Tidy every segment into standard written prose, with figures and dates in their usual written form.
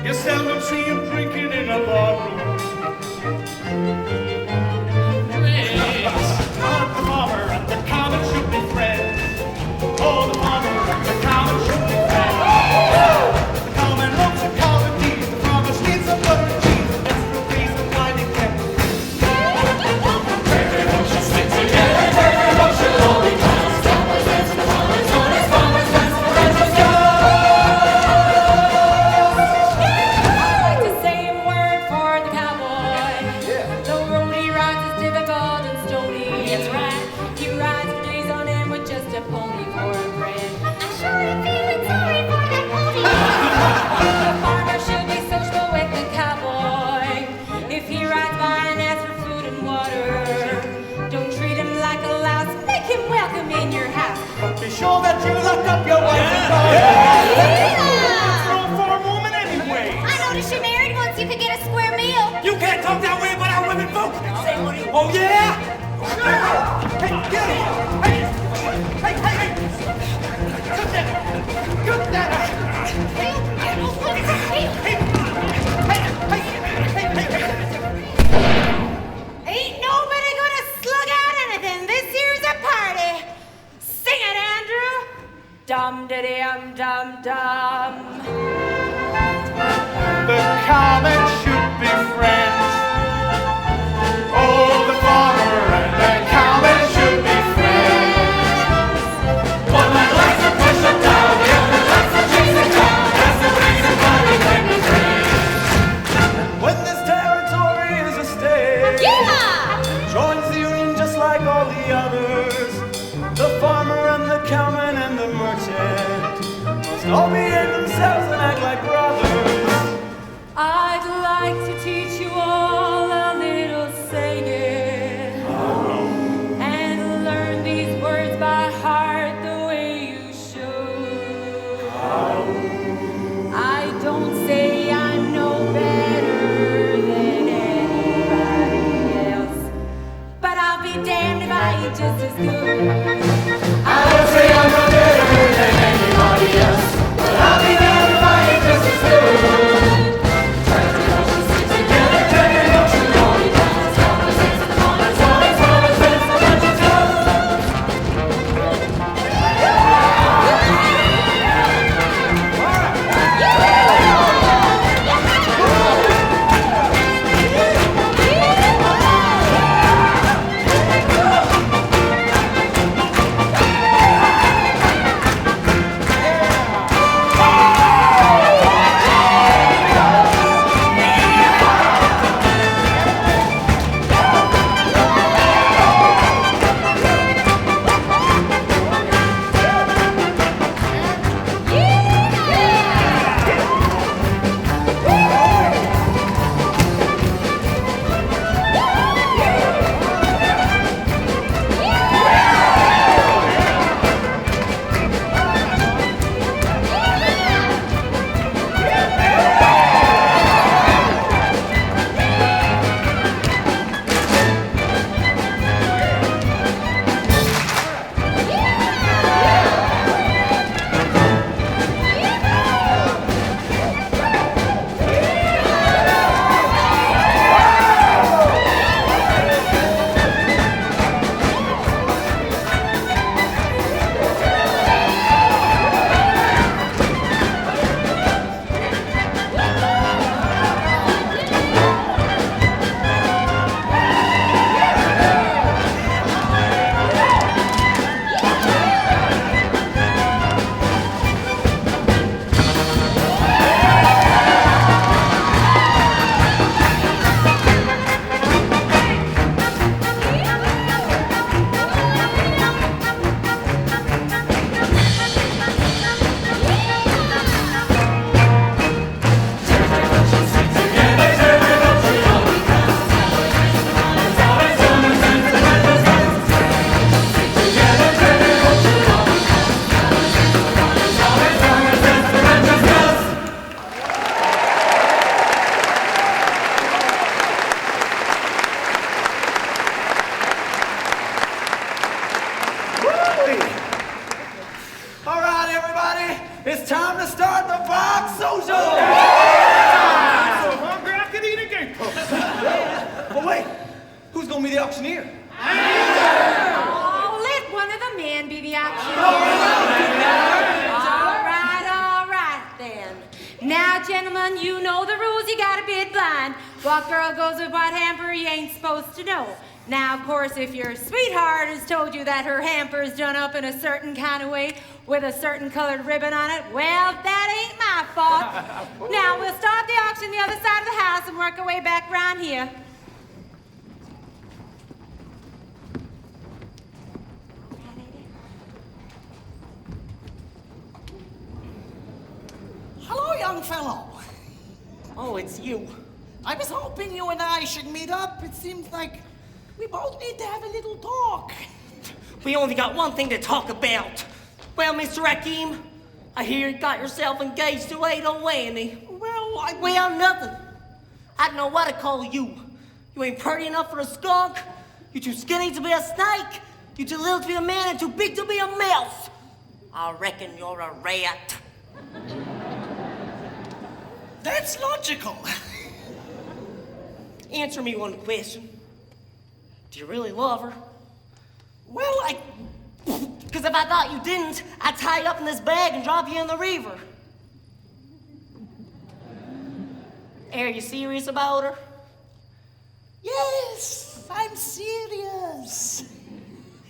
You seldom see him drinking in a barroom. The farmer and the comet should be friends. Oh, the farmer and the comet should be friends. The comet loves a comet teeth. The farmer steals a butter and cheese. And that's the reason why they kept it. Everyone should stick together. Everyone should hold each other. Cowboys dance in the farmers' orders. Farmers dance in the ranchers' guns. I'd like to say a word for the cowboy. The road he rides is difficult and stony. That's right. He rides for days on end with just a pony for a friend. I'm sure I'm feeling sorry for that pony. The farmer should be sociable with the cowboy. If he rides by and asks for food and water, don't treat him like a louse. Make him welcome in your house. But be sure that you lock up your wife and daughter. Yeah. No farm woman anyway. I noticed you married once you could get a square meal. You can't talk that way about our women folk. Say what do you... Oh, yeah? Hey, get it. Hey. Cut that. Ain't nobody gonna slug out anything. This here's a party. Sing it, Andrew. Dum-da-dum-dum-dum. The comet should be friends. Oh, the farmer and the comet should be friends. What girl goes with what hamper you ain't supposed to know. Now, of course, if your sweetheart has told you that her hamper is done up in a certain kind of way with a certain colored ribbon on it, well, that ain't my fault. Now, we'll start the auction the other side of the house and work our way back around here. Hello, young fellow. Oh, it's you. I was hoping you and I should meet up. It seems like we both need to have a little talk. We only got one thing to talk about. Well, Mr. Hakim, I hear you got yourself engaged to Ada Lanny. Well, nothing. I don't know what to call you. You ain't pretty enough for a skunk. You too skinny to be a snake. You too little to be a man and too big to be a mouse. I reckon you're a rat. That's logical. Answer me one question. Do you really love her? Well, Because if I thought you didn't, I'd tie you up in this bag and drop you in the river. Are you serious about her? Yes, I'm serious.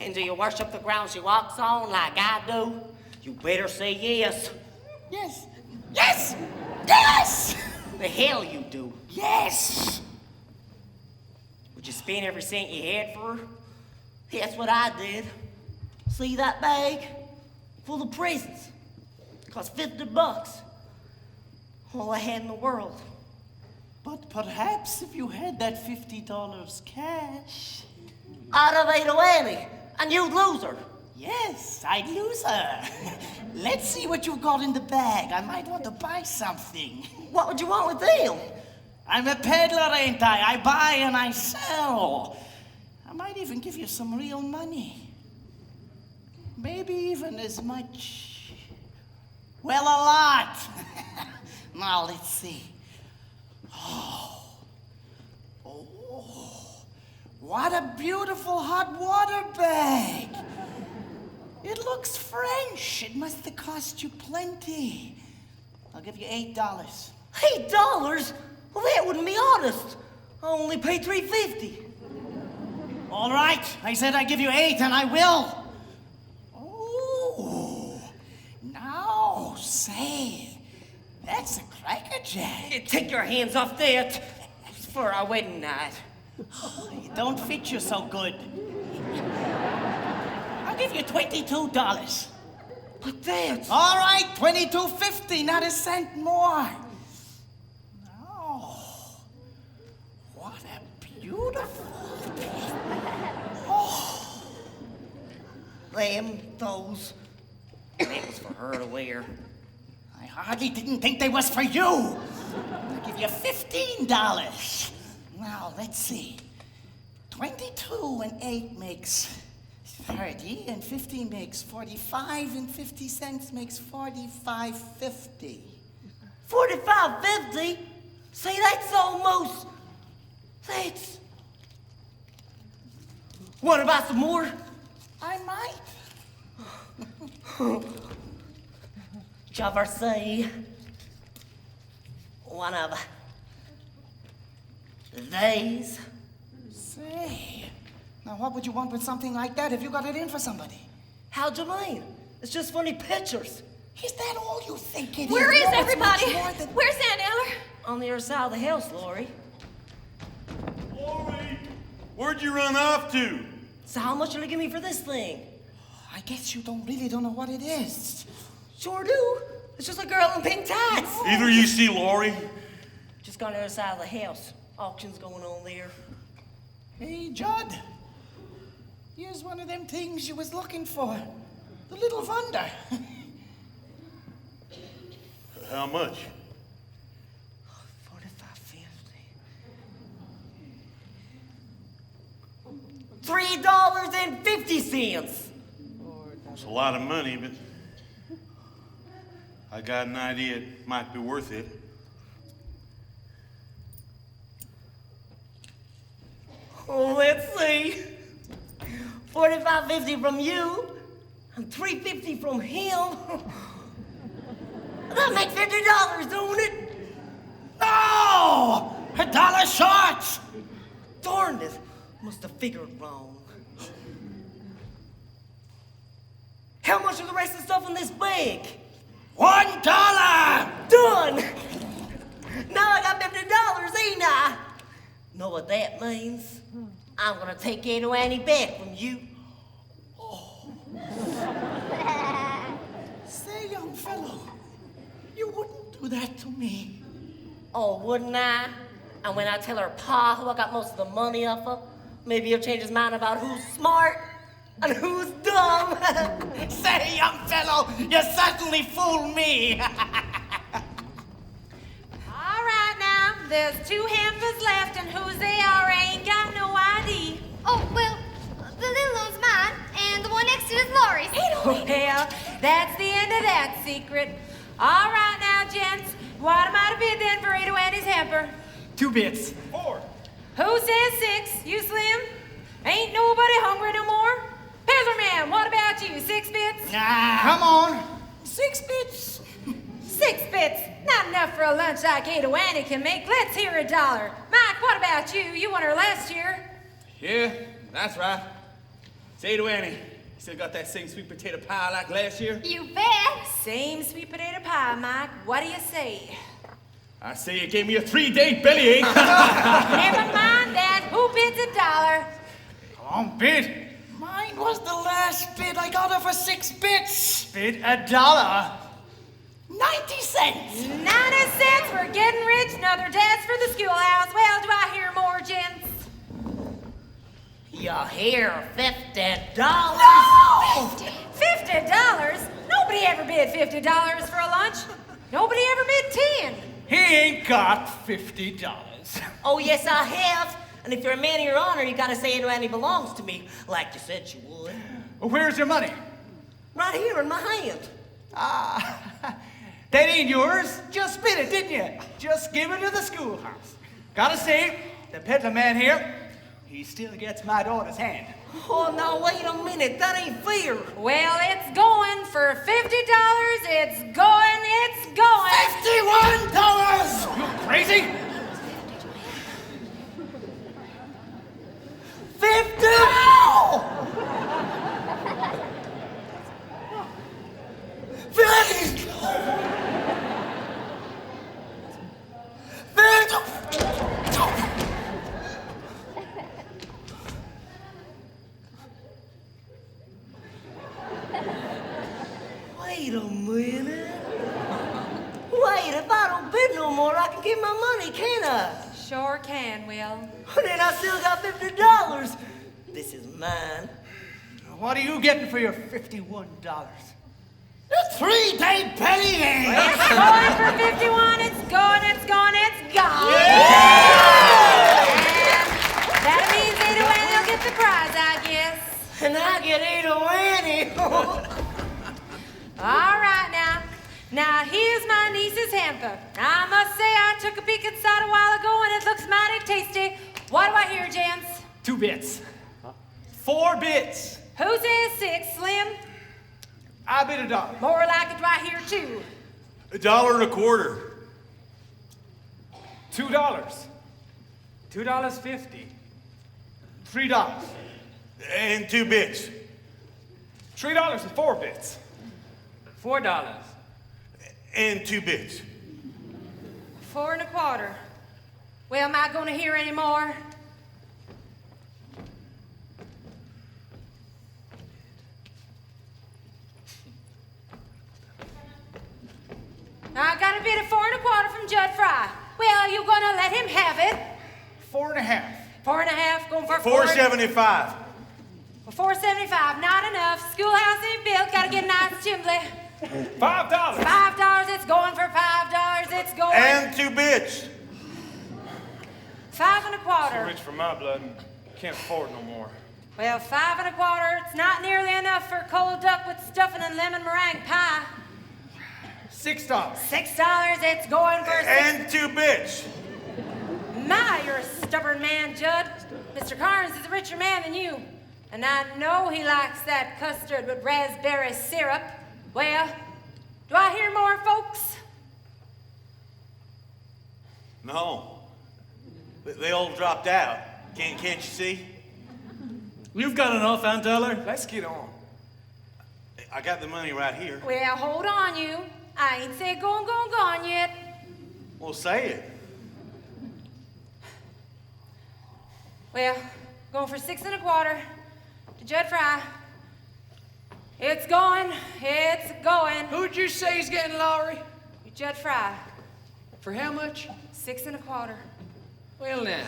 And do you worship the ground she walks on like I do? You better say yes. Yes. Yes! Yes! The hell you do. Yes! Would you spend every cent you had for her? That's what I did. See that bag? Full of presents. Cost $50. All I had in the world. But perhaps if you had that $50 cash... Out of Ada Lanny, and you'd lose her. Yes, I'd lose her. Let's see what you've got in the bag. I might want to buy something. What would you want with them? I'm a peddler, ain't I? I buy and I sell. I might even give you some real money. Maybe even as much... well, a lot. Now, let's see. Oh, what a beautiful hot water bag. It looks French. It must have cost you plenty. I'll give you $8. $8? Well, that wouldn't be honest. I only paid $3.50. All right, I said I'd give you 8, and I will. Oh, now, say, that's a crackerjack. Take your hands off that. It's for our wedding night. It don't fit you so good. I'll give you $22. But that's... All right, $22.50, not a cent more. Oh, what a beautiful... Oh. Those. That was for her to wear. I hardly didn't think they was for you. I'll give you $15. Now, let's see. 22 and 8 makes 30, and 15 makes 45, and 50 cents makes $45.50. $45.50? See, that's almost... That's... What about some more? I might. Did you ever see one of these? Say, now what would you want with something like that if you got it in for somebody? How'd you mean? It's just funny pictures. Is that all you think it Where is? is No, it's everybody? much more than... Where's Aunt Eller? On the other side of the house, Laurey. Laurey, where'd you run off to? So how much will you give me for this thing? I guess you don't know what it is. Sure do. It's just a girl in pink tights. Either you see Laurey? Just on the other side of the house. Auction's going on there. Hey, Judd. Here's one of them things you was looking for. The little wonder. How much? $3.50. It's a lot of money, but I got an idea it might be worth it. Oh, let's see. $45.50 from you, and $3.50 from him. That makes $50, don't it? No! $1 short. Darn it. Must have figured wrong. How much of the rest of the stuff in this bag? $1. Done! Now I got $50, ain't I? Know what that means? I'm gonna take Aunt Annie back from you. Say, young fellow, you wouldn't do that to me. Oh, wouldn't I? And when I tell her pa who I got most of the money off of, maybe he'll change his mind about who's smart and who's dumb. Say, young fellow, you certainly fooled me. All right now, there's 2 hampers left, and whose they are, I ain't got no ID. Oh, well, the little one's mine, and the one next to it is Laurey's. Well, that's the end of that secret. All right now, gents, what am I to bid then for Ada Annie's hamper? 2 bits. 4. Who says 6? You, Slim? Ain't nobody hungry no more? Pezerman, what about you? 6 bits? Come on. 6 bits. 6 bits. Not enough for a lunch like Ada Annie can make. Let's hear $1. Mike, what about you? You won her last year. Yeah, that's right. Say to Annie, still got that same sweet potato pie like last year? You bet. Same sweet potato pie, Mike. What do you say? I say you gave me a 3-day bellyache. Never mind that. Who bids $1? Come on, bid. Mine was the last bid. I got her for 6 bits. Bid $1. 90 cents. 90 cents. We're getting rich. Another dance for the schoolhouse. Well, do I hear more, gents? You hear $50? No! $50? Nobody ever bid $50 for a lunch. Nobody ever bid 10. He ain't got $50. Oh, yes, I have. And if you're a man of your honor, you gotta say Aunt Annie belongs to me, like you said you would. Well, where's your money? Right here in my hand. That ain't yours. Just spit it, didn't you? Just give it to the schoolhouse. Gotta say, the peddler man here, he still gets my daughter's hand. Oh, now wait a minute. That ain't fair. Well, it's going for $50. It's going. It's going. $51. You crazy? 50. Wait a minute. Wait, if I don't bid no more, I can get my money, can't I? Sure can, Will. Then I still got $50. This is mine. What are you getting for your $51? A 3-day bellyache. It's going for 51. It's going. It's going. It's gone. And that means Ada Annie will get the prize, I guess. And I get Aunt Annie. All right now. Now here's my niece's hamper. I must say I took a peek inside a while ago and it looks mighty tasty. What do I hear, gents? 2 bits. 4 bits. Who says 6, Slim? I bid $1. More like it right here too. $1.25. $2. $2.50. $3. And 2 bits. $3 and 4 bits. $4. And 2 bits. 4 1/4. Well, am I going to hear any more? I got a bid of 4 1/4 from Judd Fry. Well, you gonna let him have it? 4 1/2. 4 1/2, going for $4.75. $4.75, not enough. Schoolhouse ain't built, gotta get a nice chimney. $5. $5, it's going for $5, it's going. And 2 bits. 5 1/4. Rich for my blood and can't afford no more. Well, 5 1/4, it's not nearly enough for cold duck with stuffing and lemon meringue pie. $6. $6, it's going for And 2 bits. My, you're a stubborn man, Judd. Mr. Carnes is a richer man than you. And I know he likes that custard with raspberry syrup. Well, do I hear more, folks? No. They all dropped out. Can't you see? You've got enough, Aunt Eller. Let's get on. I got the money right here. Well, hold on, you. I ain't said gone yet. Well, say it. Well, going for 6 1/4 to Judd Fry. It's going. Who'd you say is getting Laurey? Judd Fry, For how much? 6 1/4. Well, now,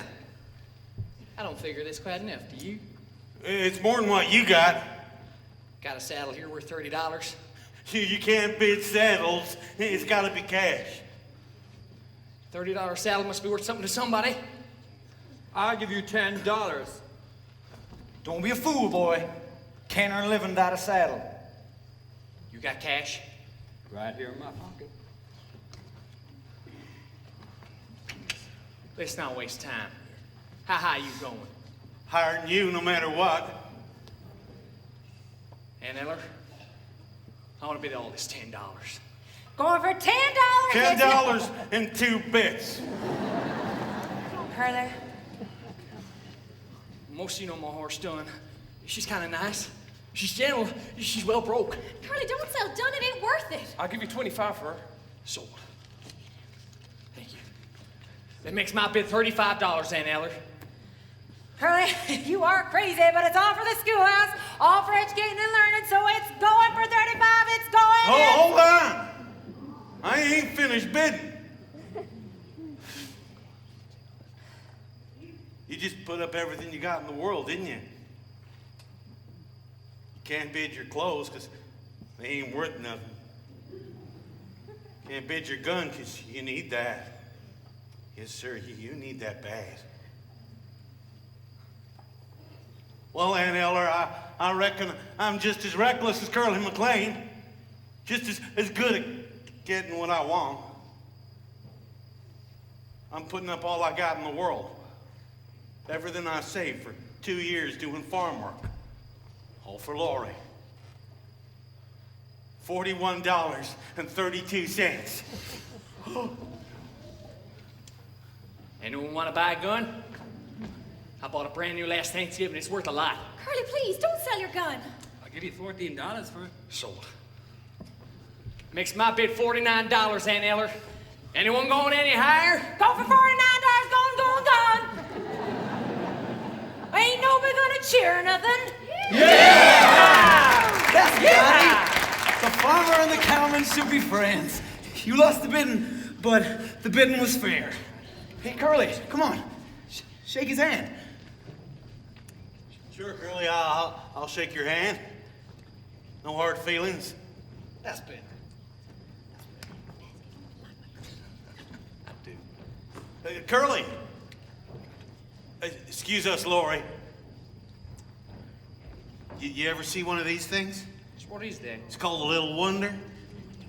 I don't figure that's quite enough, do you? It's more than what you got. Got a saddle here worth $30. You can't bid saddles. It's got to be cash. $30 saddle must be worth something to somebody. I'll give you $10. Don't be a fool, boy. Can't earn a living without a saddle. You got cash? Right here in my pocket. Let's not waste time. How high you going? Higher than you, no matter what. And Eller, I want to bid all this $10. Going for $10. $10 and 2 bits. Curly. Most of you know my horse, Dun. She's kind of nice. She's gentle. She's well broke. Curly, don't sell Dun. It ain't worth it. I'll give you 25 for her. Sold. Thank you. That makes my bid $35, Aunt Eller. Curly, you are crazy, but it's all for the schoolhouse, all for educating and learning, so it's going for 35. It's going. Hold on. I ain't finished bidding. You just put up everything you got in the world, didn't you? You can't bid your clothes because they ain't worth nothing. Can't bid your gun because you need that. Yes, sir, you need that bad. Well, Aunt Eller, I reckon I'm just as reckless as Curly McLean. Just as good at getting what I want. I'm putting up all I got in the world. Everything I saved for 2 years doing farm work. All for Laurey. $41.32. Anyone want to buy a gun? I bought a brand new last Thanksgiving. It's worth a lot. Curly, please, don't sell your gun. I'll give you $14 for it. Sold. Makes my bid $49, Aunt Eller. Anyone going any higher? Go for $49. Gone. Ain't nobody gonna cheer or nothing. That's right. The farmer and the cowman should be friends. You lost the bidding, but the bidding was fair. Hey, Curly, come on. Shake his hand. Sure, Curly, I'll shake your hand. No hard feelings. That's bid. I do. Curly. Excuse us, Laurey. You ever see one of these things? What is that? It's called a little wonder.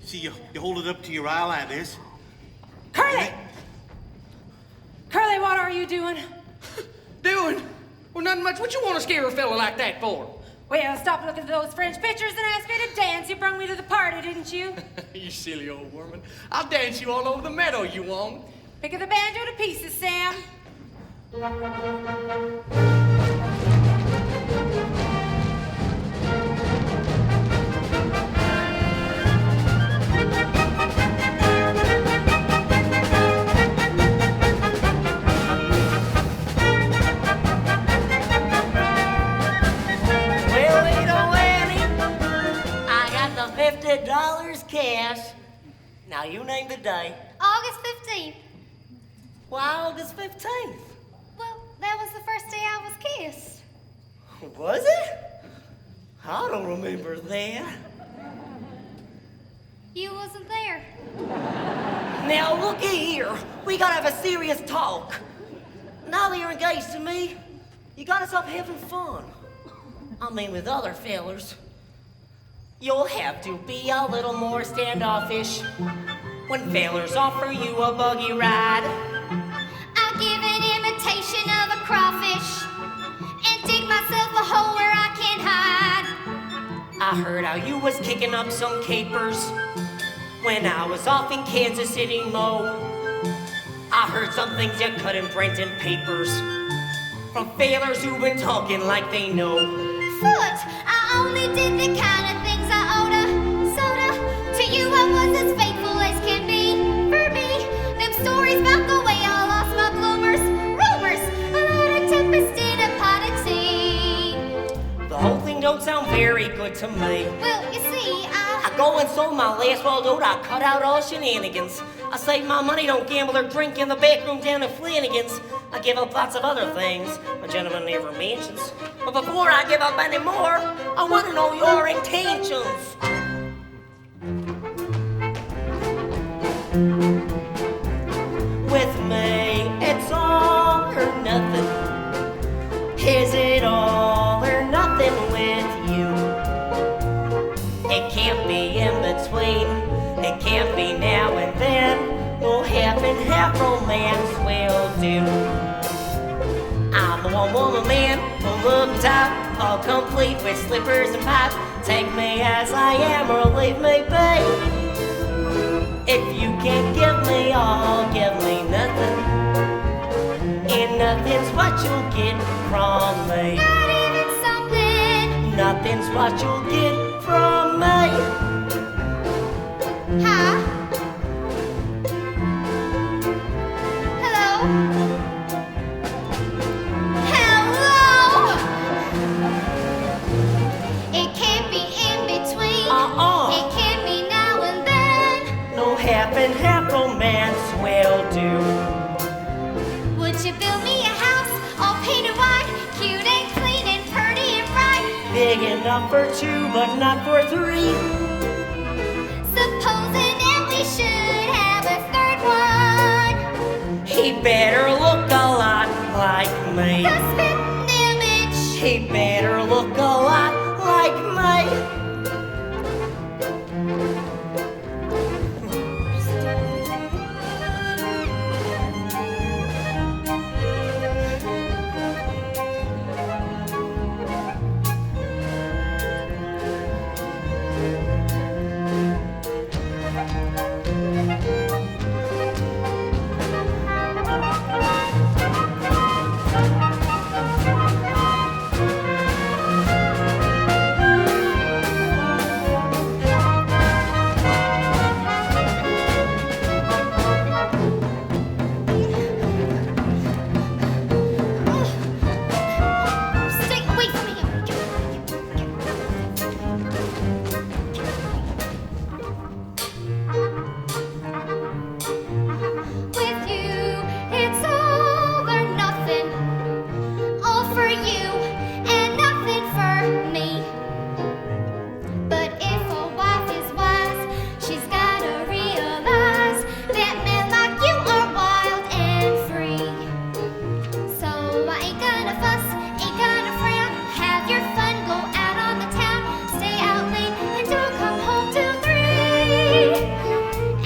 See, you hold it up to your eye like this. Curly! Curly, what are you doing? Doing? Well, nothing much. What you want to scare a fella like that for? Well, stop looking at those French pictures and ask me to dance. You brung me to the party, didn't you? You silly old woman. I'll dance you all over the meadow, you won't. Pick up the banjo to pieces, Sam. $50 cash. Now you name the day. August 15th. Why August 15th? Well, that was the first day I was kissed. Was it? I don't remember that. You wasn't there. Now looky here. We gotta have a serious talk. Now that you're engaged to me, you gotta stop having fun. I mean with other fellers. You'll have to be a little more standoffish when fellers offer you a buggy ride. I'll give an imitation of a crawfish and dig myself a hole where I can't hide. I heard how you was kicking up some capers when I was off in Kansas City, Mo. I heard some things you couldn't print in papers from failures who've been talking like they know. Foot, I only did the kind of things I oughta. Soda, to you I was as faithful as can be. For me, them stories about the way I lost my bloomers. Rumors, a lot of tempest in a pot of tea. The whole thing don't sound very good to me. Well, you see, I go and sold my last wall load, I cut out all shenanigans. I save my money, don't gamble or drink in the back room down at Flanagan's. I give up lots of other things a gentleman never mentions. But before I give up any more, I want to know your intentions. With me, it's all or nothing. Is it all or nothing with you? It can't be in between. It can't be now and then. No half and half romance will do. I'm a one-woman man, a look top, all complete with slippers and pipe. Take me as I am or leave me be. If you can't give me all, give me nothing. And nothing's what you'll get from me. not even something. Nothing's what you'll get from me. Huh? Hello? Hello? It can't be in between. It can't be now and then. No half and half romance will do. Would you build me a house all painted white, cute and clean and pretty and bright? Big enough for two, but not for three. Supposing that we should have a third one. He better look a lot like me. The spitting image. He better look a lot like me. Stay away from me. With you, it's all or nothing. All for you and nothing for me. But if a wife is wise, she's gotta realize that men like you are wild and free. So I ain't gonna fuss, ain't gonna frown. Have your fun, go out on the town. Stay out late and don't come home till 3.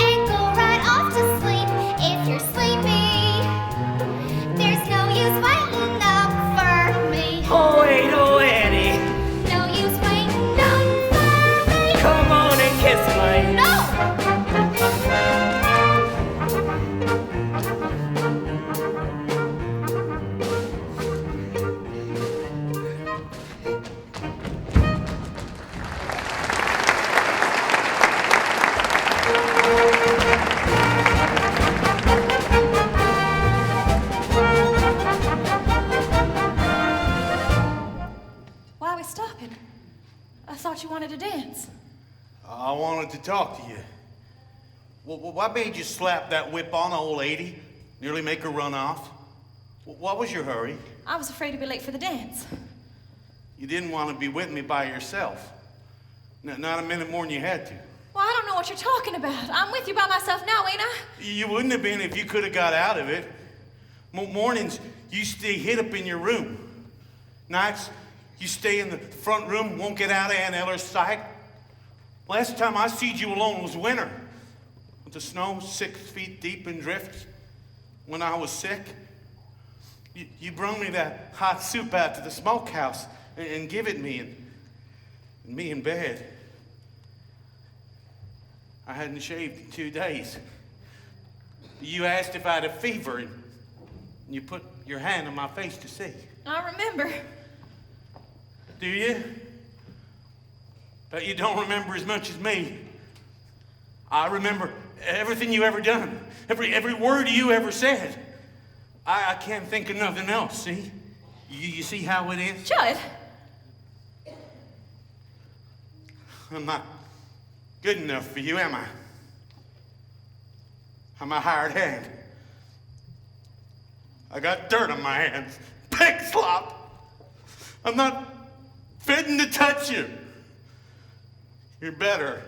And go right off to sleep if you're sleepy. There's no use waiting up for me. Oh, wait, oh, Eddie. No use waiting up for me. Come on and kiss me. No! Why are we stopping? I thought you wanted to dance. I wanted to talk to you. What made you slap that whip on the old lady? Nearly make her run off? What was your hurry? I was afraid to be late for the dance. You didn't want to be with me by yourself. Not a minute more than you had to. Well, I don't know what you're talking about. I'm with you by myself now, ain't I? You wouldn't have been if you could have got out of it. Mornings, you stay hid up in your room. Nights, you stay in the front room, won't get out of Aunt Eller's sight. Last time I seed you alone was winter, with the snow 6 feet deep in drifts. When I was sick, you brung me that hot soup out to the smokehouse and give it me, and me in bed. I hadn't shaved in 2 days. You asked if I had a fever, and you put your hand on my face to see. I remember. Do you? But you don't remember as much as me. I remember everything you ever done, every word you ever said. I can't think of nothing else, see? You see how it is? Judd! I'm not good enough for you, am I? I'm a hired hand. I got dirt on my hands, pig slop. I'm not fitting to touch you. You're better.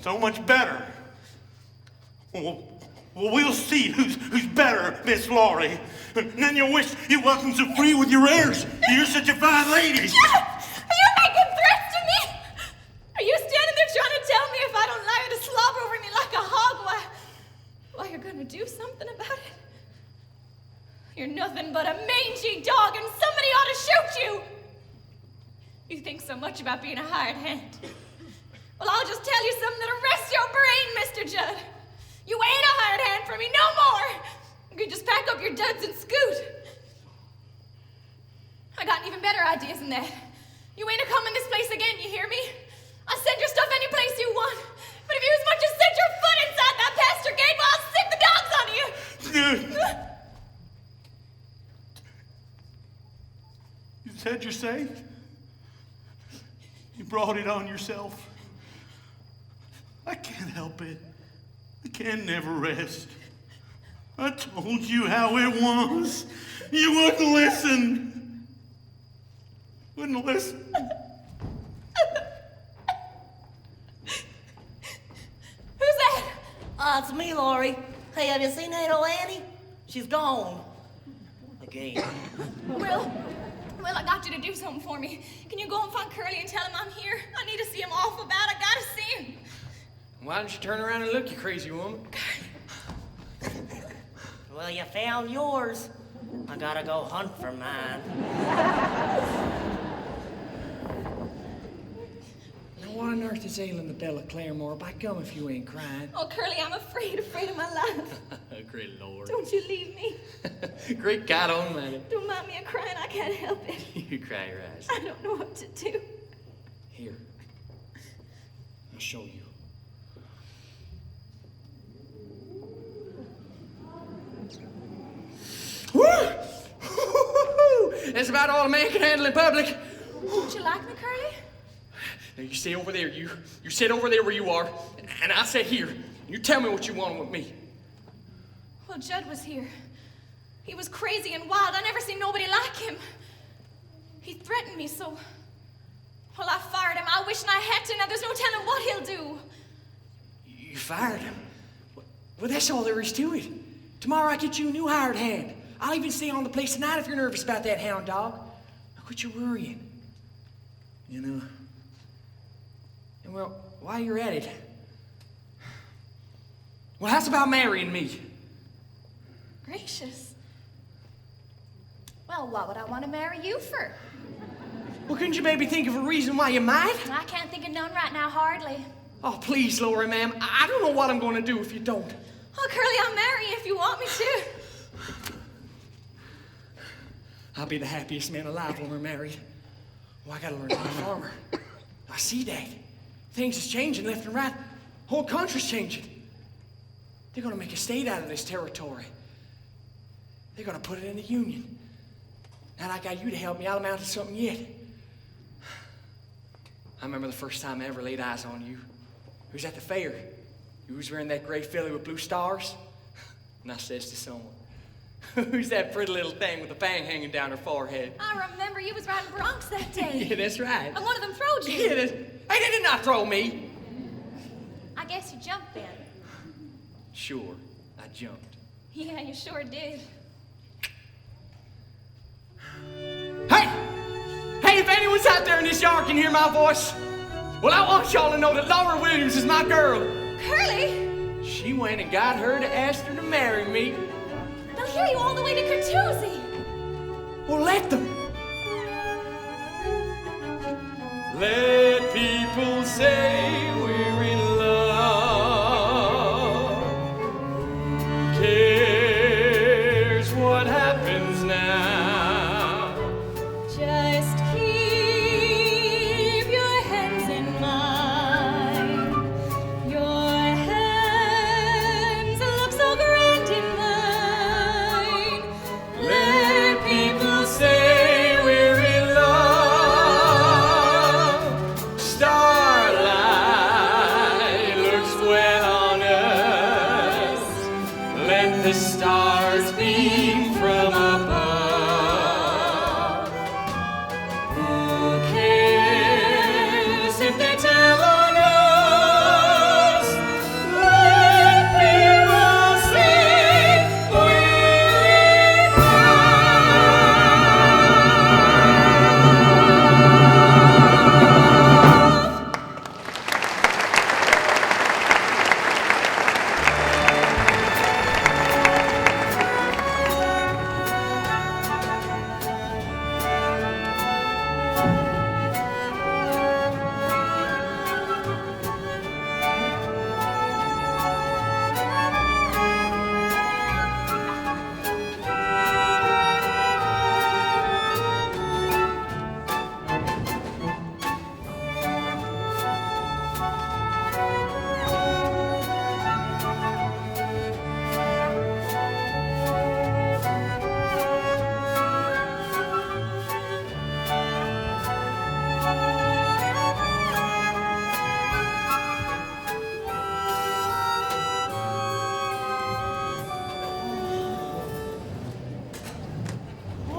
So much better. Well, we'll see who's better, Miss Laurey. And then you'll wish you wasn't so free with your airs. You're such a fine lady. Judd! Are you making threats to me? Are you standing there trying to tell me if I don't allow you to slobber over me like a hog, why you're gonna do something about it? You're nothing but a mangy dog and somebody ought to shoot you! You think so much about being a hired hand. Well, I'll just tell you something that'll rest your brain, Mr. Judd. You ain't a hired hand for me no more. You can just pack up your duds and scoot. I got even better ideas than that. You ain't a coming this place again, you hear me? I'll send your stuff any place you want. But if you as much as set your foot inside that pasture gate, well, I'll sick the dogs on you. You said you're saved? You brought it on yourself. I can't help it. I can never rest. I told you how it was. You wouldn't listen. Wouldn't listen. Who's that? It's me, Laurey. Hey, have you seen that old Annie? She's gone. Again. Well, I got you to do something for me. Can you go and find Curly and tell him I'm here? I need to see him awful bad. I gotta see him. Why don't you turn around and look, you crazy woman? Well, you found yours. I gotta go hunt for mine. Now, what on earth is ailing the Belle of Claremore? By gum, if you ain't crying. Oh, Curly, I'm afraid of my life. Great Lord. Don't you leave me. Great God almighty. Don't mind me a crying. I can't help it. You cry your eyes. I don't know what to do. Here. I'll show you. Woo! That's about all a man can handle in public. Don't you like me, Curly? Now you stay over there. You sit over there where you are, and I sit here. You tell me what you want with me. Well, Judd was here. He was crazy and wild. I never seen nobody like him. He threatened me, so... Well, I fired him. I wish I had to. Now, there's no telling what he'll do. You fired him? Well, that's all there is to it. Tomorrow I get you a new hired hand. I'll even stay on the place tonight if you're nervous about that hound dog. Now quit your worrying. You know. And well, while you're at it, well, how's about marrying me? Gracious. Well, what would I want to marry you for? Well, couldn't you maybe think of a reason why you might? I can't think of none right now, hardly. Oh, please, Laurey, ma'am. I don't know what I'm going to do if you don't. Oh, Curly, I'll marry you if you want me to. I'll be the happiest man alive when we're married. Well, I gotta learn to be a farmer. I see that. Things is changing left and right. Whole country's changing. They're gonna make a state out of this territory. They're gonna put it in the Union. Now I got you to help me, I'll amount to something yet. I remember the first time I ever laid eyes on you. It was at the fair. You was wearing that gray filly with blue stars. And I says to someone, who's that pretty little thing with the fang hanging down her forehead? I remember you was riding broncs that day. Yeah, that's right. And one of them throwed you. Yeah, hey, they did not throw me. I guess you jumped then. Sure, I jumped. Yeah, you sure did. Hey! Hey, if anyone's out there in this yard can hear my voice, well, I want y'all to know that Laura Williams is my girl. Curly! She went and got her to ask her to marry me. They'll hear you all the way to Courtesy. Well, let them. Let people say we're in love. beam from above. Who cares if they tell on us? Let people see we're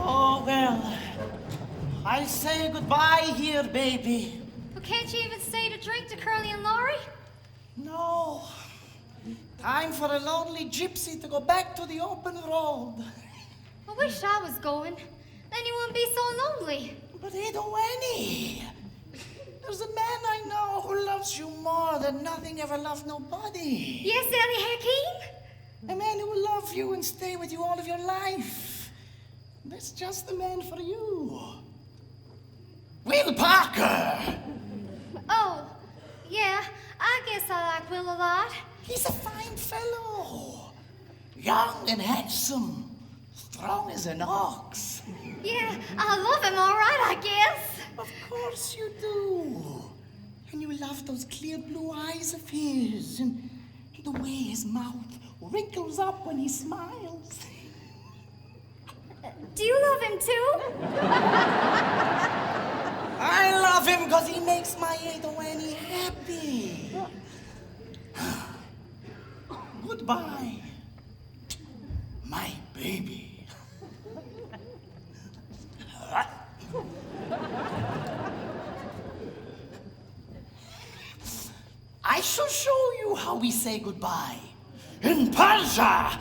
Oh, well, I'll say goodbye here, baby. Well, can't you even stay to drink to Curly and Laurey? No. Time for a lonely gypsy to go back to the open road. I wish I was going. Then you wouldn't be so lonely. But Edoweni, there's a man I know who loves you more than nothing ever loved nobody. Yes, Ellie Hakim? A man who will love you and stay with you all of your life. That's just the man for you. Will Parker! Oh, yeah, I guess I like Will a lot. He's a fine fellow. Young and handsome. Strong as an ox. Yeah, I love him all right, I guess. Of course you do. And you love those clear blue eyes of his and the way his mouth wrinkles up when he smiles. Do you love him too? I love him because he makes my Edoweni happy. Goodbye, my baby. I shall show you how we say goodbye in Persia.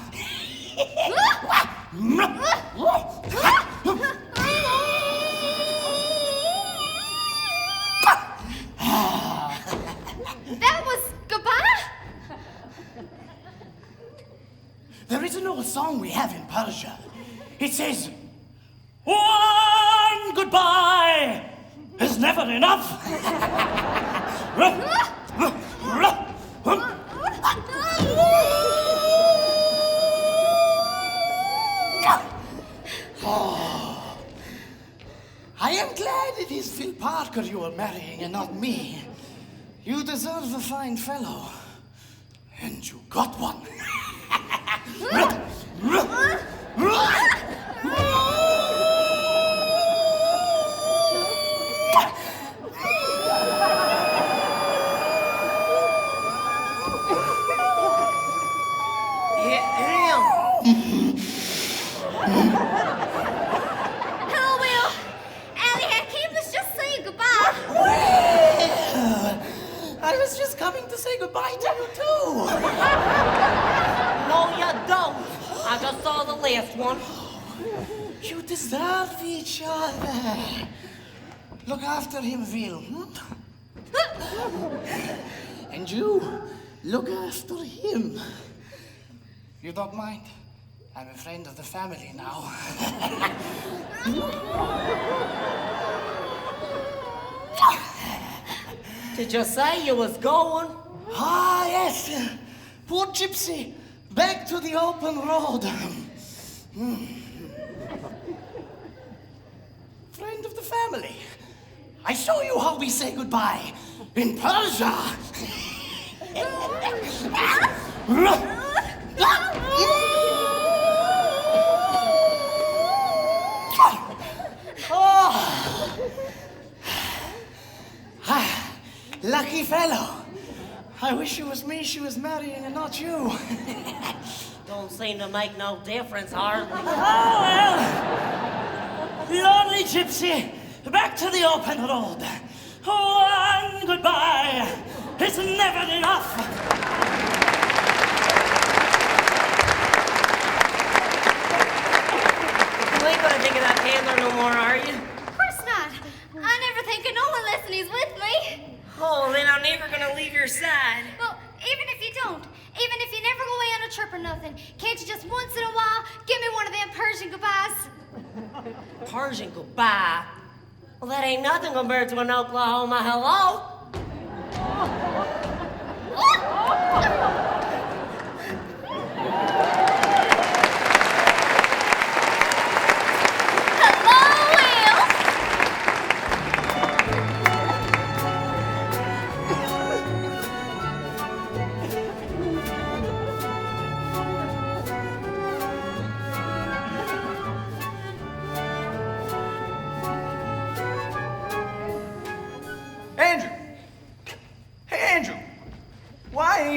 That was goodbye? There is an old song we have in Persia. It says, "One goodbye is never enough." Oh, I am glad it is Phil Parker you are marrying and not me. You deserve a fine fellow. And you got one. Hello, Will. Ellie Hakim was just saying goodbye. Well, I was just coming to say goodbye to you too. No, you don't. I just saw the last one. You deserve each other. Look after him, Will. And you, look after him. You don't mind? I'm a friend of the family now. Did you say you was going? Ah, yes. Poor gypsy. Back to the open road. Friend of the family. I show you how we say goodbye in Persia. Lucky fellow. I wish it was me she was marrying and not you. Don't seem to make no difference, hardly. Oh, well. Lonely gypsy, back to the open road. Oh, and goodbye. It's never enough. You ain't gonna think of that handler no more, are you? Of course not. I never think of no one unless he's with me. Oh, then I'm never gonna leave your side. Well, even if you don't, even if you never go away on a trip or nothing, can't you just once in a while give me one of them Persian goodbyes? Persian goodbye? Well, that ain't nothing compared to an Oklahoma hello.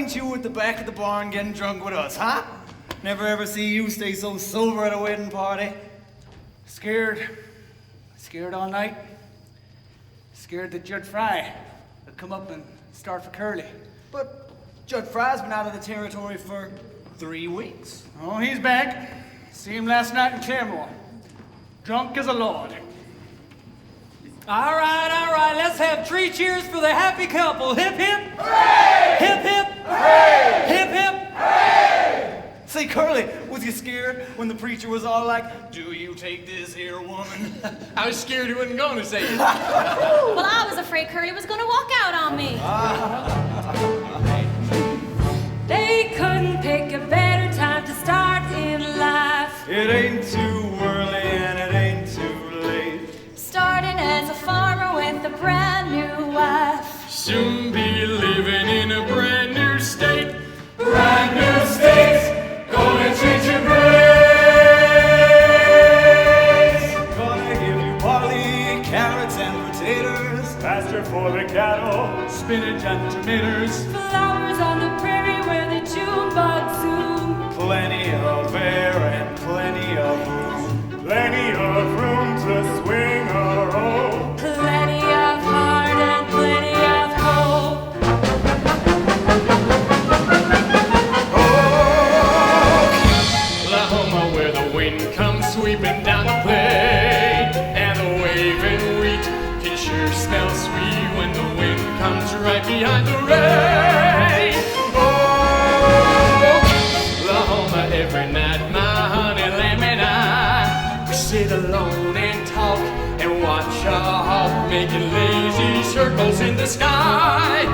You at the back of the barn getting drunk with us, huh? Never ever see you stay so sober at a wedding party. Scared. Scared all night. Scared that Judd Fry would come up and start for Curly. But Judd Fry's been out of the territory for 3 weeks. Oh, he's back. See him last night in Claremore. Drunk as a lord. All right, let's have 3 cheers for the happy couple. Hip, hip. Hooray! Hip, hip. Hooray! Hip, hip. Hooray! Say, Curly, was you scared when the preacher was all like, "Do you take this here woman?" I was scared he wasn't going to say it. Well, I was afraid Curly was going to walk out on me. They couldn't pick a better time to start in life. It ain't too early and it ain't too late. Starting as a farmer with a brand new wife. Soon be living in a brand new state. Brand new states, gonna change your grace. Gonna give you barley, carrots, and potatoes. Pasture for the cattle, Spinach and tomatoes. Flowers on the prairie where the June bugs zoom. Plenty of air and plenty of room. plenty of room to swing a rope. Plenty of heart and plenty of hope. Oklahoma, where the wind comes sweeping down the plain, and the waving wheat can sure smell sweet when the wind comes right behind the rain. Oklahoma, every night my honey lamb and I, we sit alone and talk and watch a hawk making lazy circles in the sky.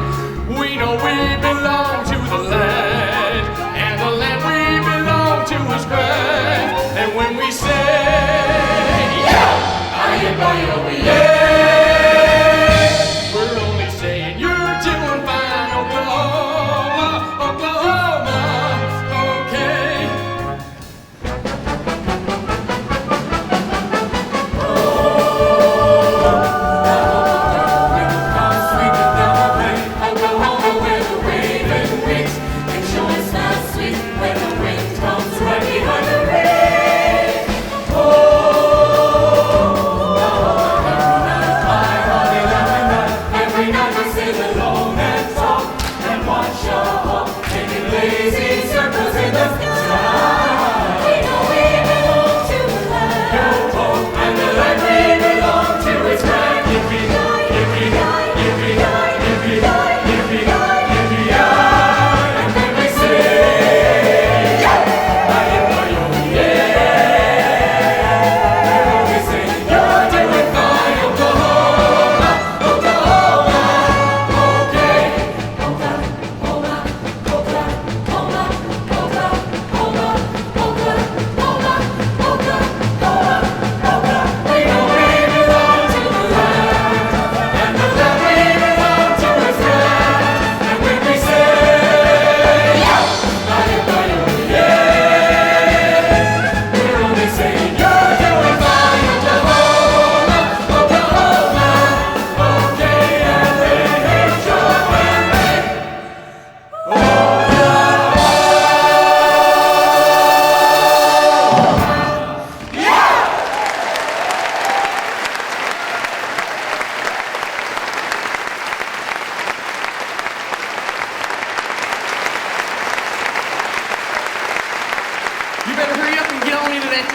We know we belong to the land, and the land we belong to is grand. And when we say, yeah, we're only saying you're doing fine, Oklahoma, Oklahoma, okay. Oklahoma, where the waving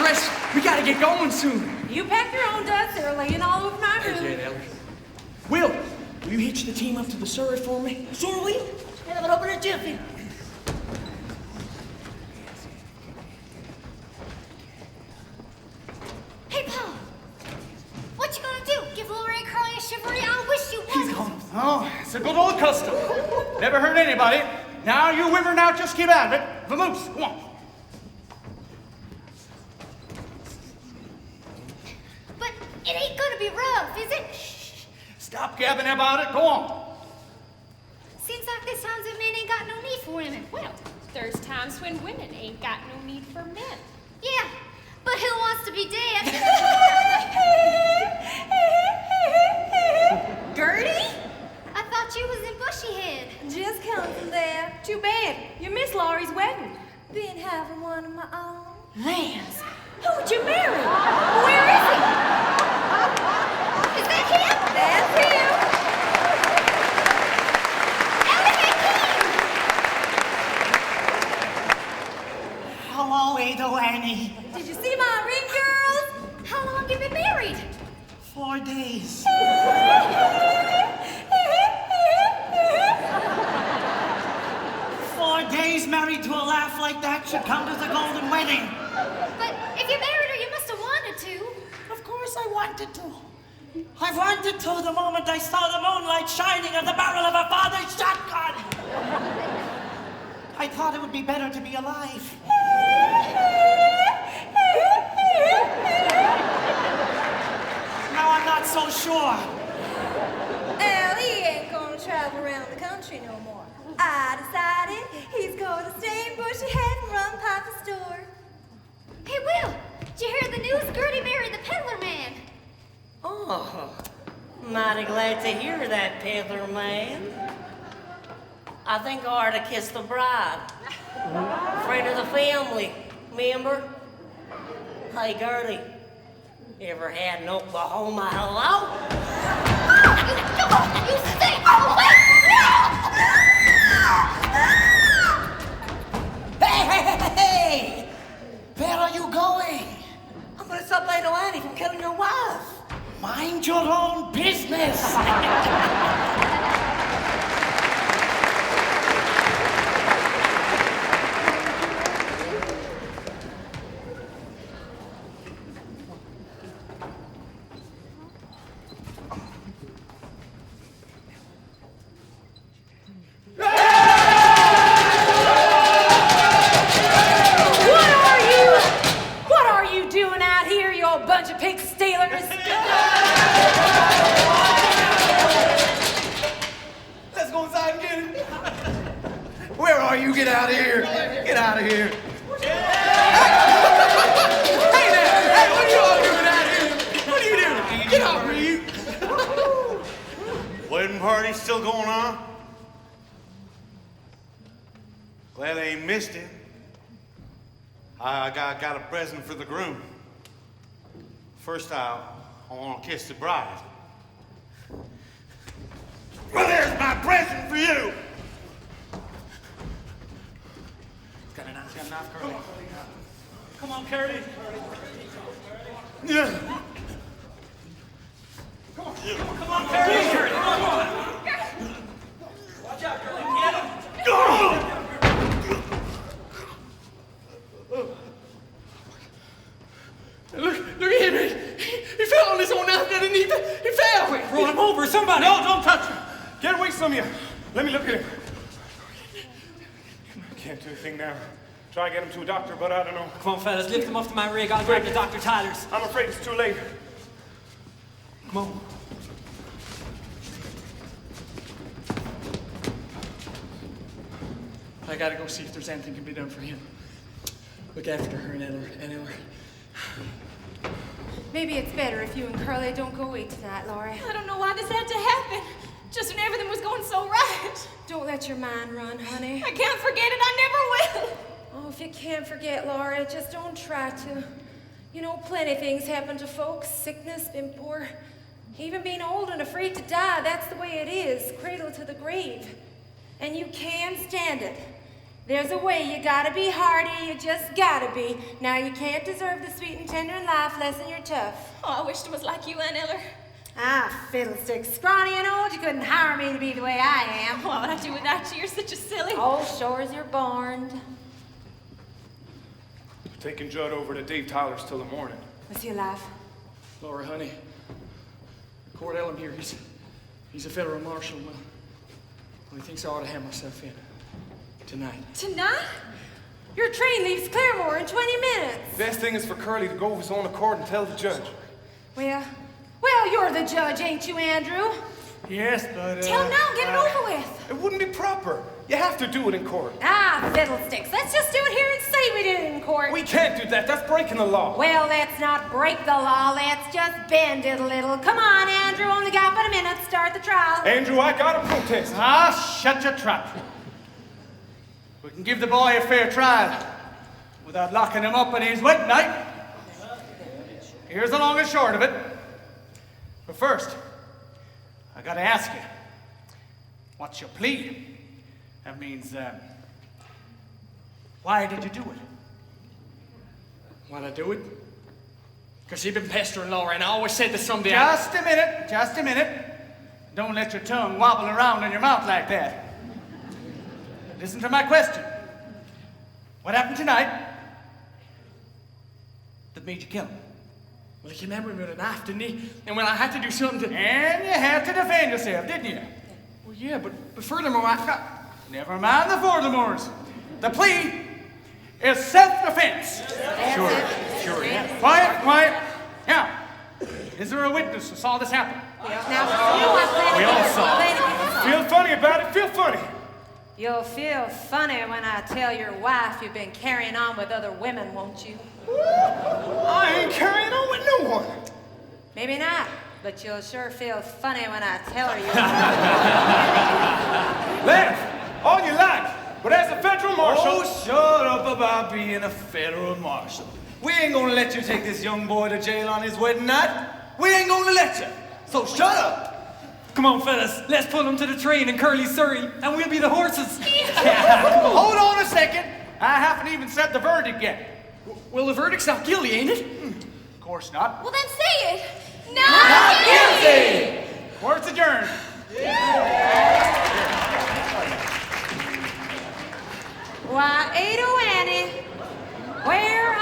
dress. We gotta get going soon. You pack your own duds. They're laying all over my room. Okay, Eller. Will you hitch the team up to the Surrey for me? Sure will. Have it up in a jiffy. Hey, Paul. What you gonna do? Give Laurey and Curly a shivery? I wish you would. He's gone. Oh, it's a good old custom. Never hurt anybody. Now you women now just keep out of it. Vamoose, come on. But it ain't gonna be rough, is it? Shh. Stop gabbing about it. Go on. Seems like this times when men ain't got no need for women. Well, there's times when women ain't got no need for men. Yeah, but who wants to be dead? Gertie? I thought you was in Bushy Head. Just come from there. Too bad. You missed Laurey's wedding. Been having one of my own. Lance. Who would you marry? Where is he? Is that him? That's him. Hello, Ado Annie. Did you see my ring, girls? How long you been married? 4 days. 4 days married to a laugh like that should count as a golden wedding. But if you married her, you must have wanted to. Of course I wanted to. I wanted to the moment I saw the moonlight shining on the barrel of a father's shotgun. I thought it would be better to be alive. Now I'm not so sure. Well, he ain't gonna travel around the country no more. I decided he's gonna stay in Bushy Head and run Papa's store. Hey, Will, did you hear the news? Gertie married the peddler man. Oh, mighty glad to hear that, peddler man. I think I ought to kiss the bride. Friend of the family, remember? Hey, Gertie, ever had an Oklahoma hello? You stink! Oh, wait! Hey! Where are you going? I'm gonna stop Ado Annie from killing your wife. Mind your own business. What are you doing out here, you old bunch of pig stealers? Let's go inside and get him. Where are you? Get out of here. Get out of here. Hey there. Hey, what are you all doing out here? What are you doing? Get off me, you. Wedding party still going on? Glad I ain't missed it. I got a present for the groom. First, I want to kiss the bride. Well, there's my present for you. Got a knife, Curly. Come on, Curly. Yeah. Come on, Curly. Come on. Watch out, Curly. Get him. Go! Look at him. He fell on his own knife, didn't he? He fell. Quick, roll him over, somebody. No, don't touch him. Get away from you. Let me look at him. I can't do a thing now. Try to get him to a doctor, but I don't know. Come on, fellas, lift him off to my rig. I'll grab the Dr. Tyler's. I'm afraid it's too late. Come on. I gotta go see if there's anything can be done for him. Look after her and Eller. Maybe it's better if you and Curly don't go away tonight, Laurey. I don't know why this had to happen. Just when everything was going so right. Don't let your mind run, honey. I can't forget it. I never will. Oh, if you can't forget, Laurey, just don't try to. You know, plenty things happen to folks. Sickness, being poor, even being old and afraid to die. That's the way it is, cradle to the grave. And you can stand it. There's a way, you gotta be hardy, you just gotta be. Now you can't deserve the sweet and tender in life less than you're tough. Oh, I wished it was like you, Aunt Eller. Ah, fiddlesticks. Scrawny and old, you couldn't hire me to be the way I am. What would I do without you? You're such a silly. Oh, sure as you're born. Taking Judd over to Dave Tyler's till the morning. Was he alive? Laura, honey. Court Elam here, he's a federal marshal. Well, he thinks I ought to have myself in. Tonight. Tonight? Your train leaves Claremore in 20 minutes. Best thing is for Curly to go of his own accord and tell the judge. Well, you're the judge, ain't you, Andrew? Yes, but, Tell him now, get it over with. It wouldn't be proper. You have to do it in court. Ah, fiddlesticks. Let's just do it here and say we did it in court. We can't do that. That's breaking the law. Well, let's not break the law. Let's just bend it a little. Come on, Andrew. Only got but a minute to start the trial. Andrew, I got a protest. Ah, shut your trap. We can give the boy a fair trial without locking him up on his wedding night. Here's the long and short of it. But first, I gotta ask you, what's your plea? That means, why did you do it? Why'd I do it? Because you've been pestering Laura, and I always said that someday Just a minute. Don't let your tongue wobble around in your mouth like that. Listen to my question. What happened tonight that made you kill him? Well, he came at me with a knife, didn't he? And when I had to do something to... And you had to defend yourself, didn't you? Well, yeah, but furthermore, I got... Never mind the furthermores. The plea is self-defense. Sure. Yeah. Quiet. Now, is there a witness who saw this happen? We all saw it. Feel funny about it. Feel funny. You'll feel funny when I tell your wife you've been carrying on with other women, won't you? I ain't carrying on with no one. Maybe not, but you'll sure feel funny when I tell her you. Laugh all you like, but as a federal marshal... Oh, shut up about being a federal marshal. We ain't gonna let you take this young boy to jail on his wedding night. We ain't gonna let you. So shut up. Come on, fellas. Let's pull him to the train in Curly's Surrey, and we'll be the horses. Hold on a second. I haven't even said the verdict yet. Well, the verdict's not guilty, ain't it? Of course not. Well, then say it. Not guilty! Court's adjourned. Why, Ada Annie, where